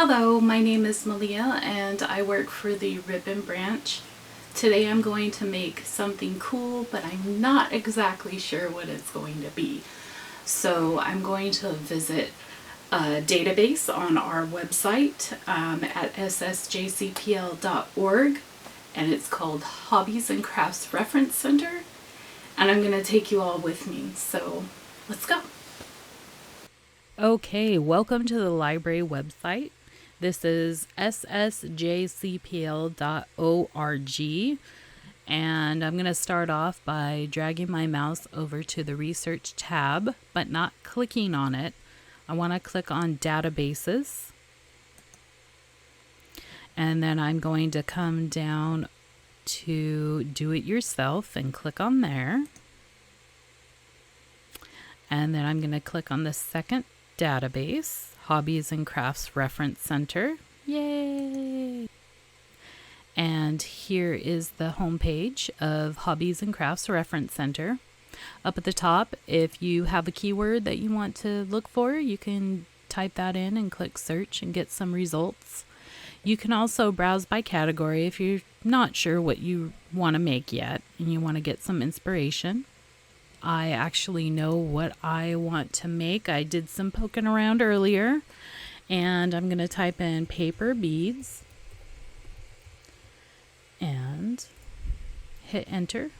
Hello, my name is Malia and I work for the Ribbon Branch. Today I'm going to make something cool, but I'm not exactly sure what it's going to be. So I'm going to visit a database on our website at ssjcpl.org, and it's called Hobbies and Crafts Reference Center, and I'm going to take you all with me. So let's go. Okay, welcome to the library website. This is ssjcpl.org, and I'm going to start off by dragging my mouse over to the research tab, but not clicking on it. I want to click on databases, and then I'm going to come down to do it yourself and click on there. And then I'm going to click on the second database, Hobbies and Crafts Reference Center. Yay! And here is the homepage of Hobbies and Crafts Reference Center. Up at the top, if you have a keyword that you want to look for, you can type that in and click search and get some results. You can also browse by category if you're not sure what you want to make yet and you want to get some inspiration. I actually know what I want to make. I did some poking around earlier, and I'm going to type in paper beads and hit enter.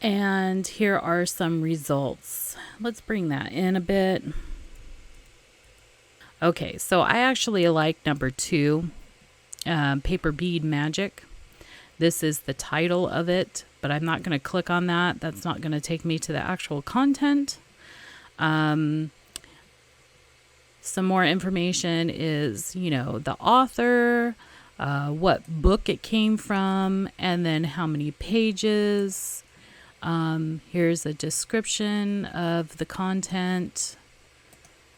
And here are some results. Let's bring that in a bit. Okay, so I actually like number 2, Paper Bead Magic. This is the title of it, but I'm not going to click on that. That's not going to take me to the actual content. Some more information is, the author, what book it came from, and then how many pages. Here's a description of the content.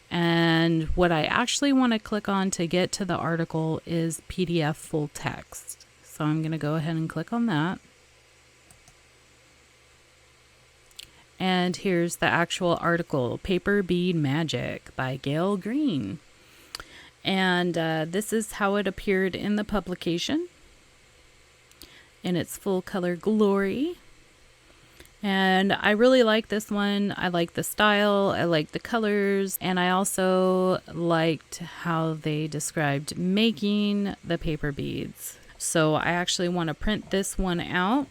And what I actually want to click on to get to the article is PDF full text. So I'm going to go ahead and click on that. And here's the actual article, Paper Bead Magic by Gail Green. And this is how it appeared in the publication in its full color glory. And I really like this one. I like the style, I like the colors, and I also liked how they described making the paper beads. So I actually want to print this one out,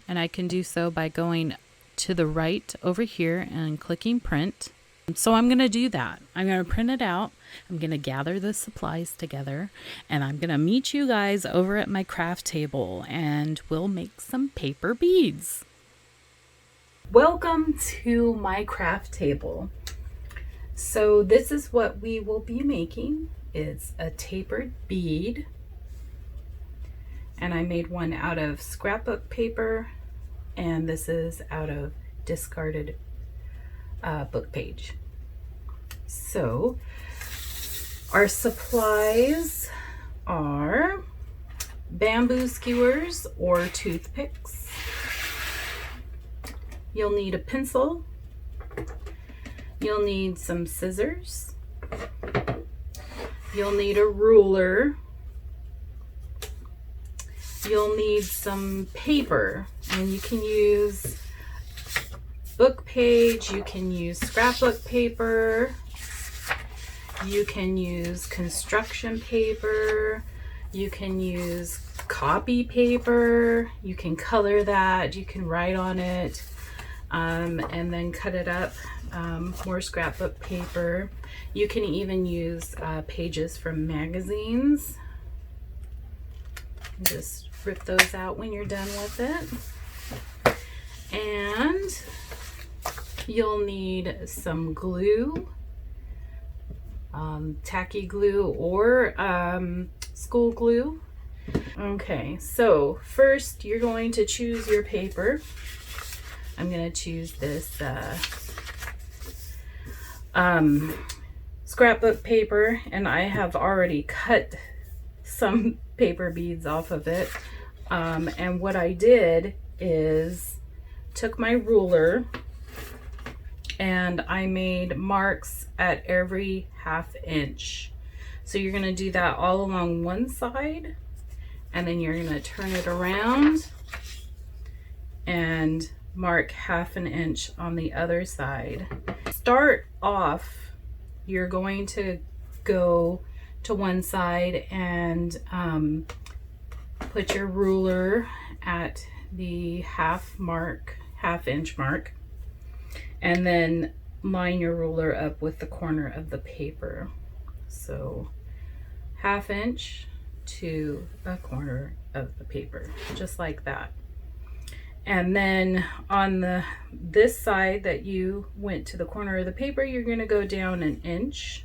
and I can do so by going to the right over here and clicking print. So I'm going to do that. I'm going to print it out. I'm going to gather the supplies together, and I'm going to meet you guys over at my craft table, and we'll make some paper beads. Welcome to my craft table. So this is what we will be making. It's a tapered bead. And I made one out of scrapbook paper, and this is out of discarded book page. So our supplies are bamboo skewers or toothpicks. You'll need a pencil. You'll need some scissors. You'll need a ruler. You'll need some paper, and you can use book page, you can use scrapbook paper, you can use construction paper, you can use copy paper, you can color that, you can write on it, and then cut it up, more scrapbook paper. You can even use pages from magazines. Just rip those out when you're done with it. And you'll need some glue, tacky glue or school glue. Okay, so first you're going to choose your paper. I'm going to choose this scrapbook paper, and I have already cut some paper beads off of it. And what I did is took my ruler and I made marks at every 1/2 inch. So you're going to do that all along one side, and then you're going to turn it around and mark 1/2 inch on the other side. Start off, you're going to go to one side and put your ruler at the 1/2 inch mark, and then line your ruler up with the corner of the paper. So 1/2 inch to a corner of the paper, just like that. And then on this side that you went to the corner of the paper, you're going to go down 1 inch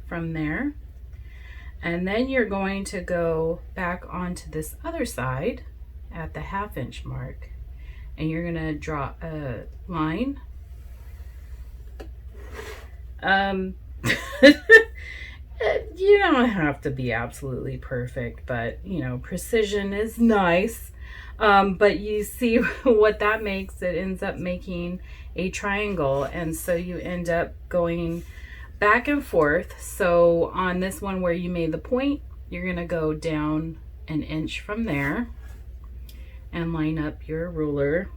from there. And then you're going to go back onto this other side at the 1/2 inch mark, and you're going to draw a line. You don't have to be absolutely perfect, but you know, precision is nice. But you see what that makes. It ends up making a triangle, and so you end up going back and forth. So on this one where you made the point, you're going to go down 1 inch from there and line up your ruler,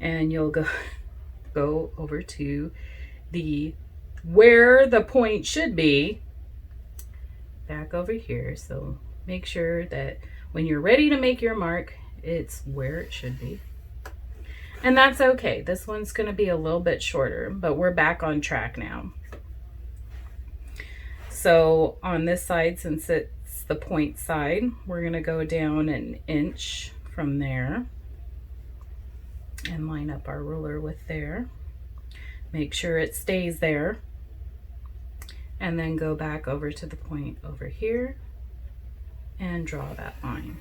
and you'll go over to where the point should be, back over here. So make sure that when you're ready to make your mark, it's where it should be. And that's okay. This one's going to be a little bit shorter, but we're back on track now. So on this side, since it's the point side, we're going to go down 1 inch from there and line up our ruler with there. Make sure it stays there. And then go back over to the point over here and draw that line.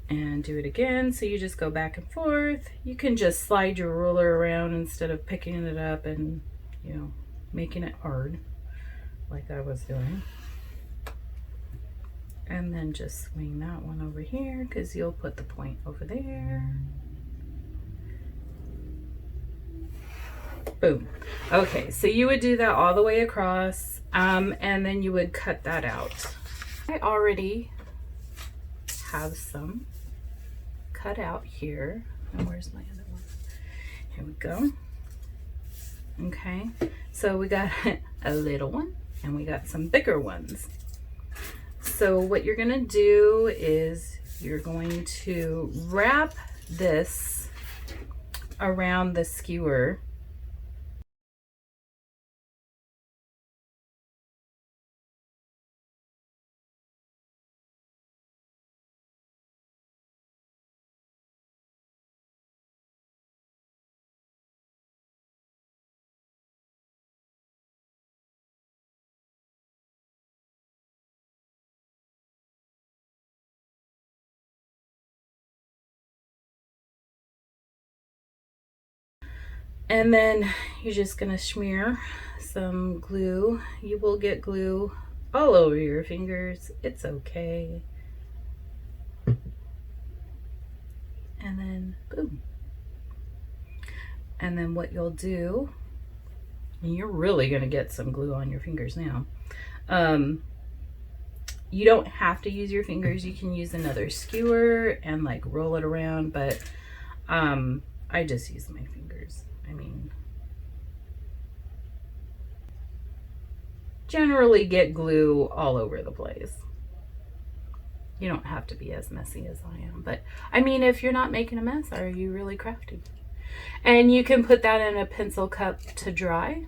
And do it again. So you just go back and forth. You can just slide your ruler around instead of picking it up and, you know, making it hard like I was doing. And then just swing that one over here, because you'll put the point over there. Boom. Okay, so you would do that all the way across, and then you would cut that out. I already have some cut out here. And where's my other one? Here we go. Okay, so we got a little one and we got some bigger ones. So what you're gonna do is you're going to wrap this around the skewer. And then you're just gonna smear some glue. You will get glue all over your fingers. It's okay. And then boom. And then what you'll do, and you're really gonna get some glue on your fingers now. You don't have to use your fingers. You can use another skewer and like roll it around, but I just use my fingers. I mean, generally get glue all over the place. You don't have to be as messy as I am, but I mean, if you're not making a mess, are you really crafty? And you can put that in a pencil cup to dry,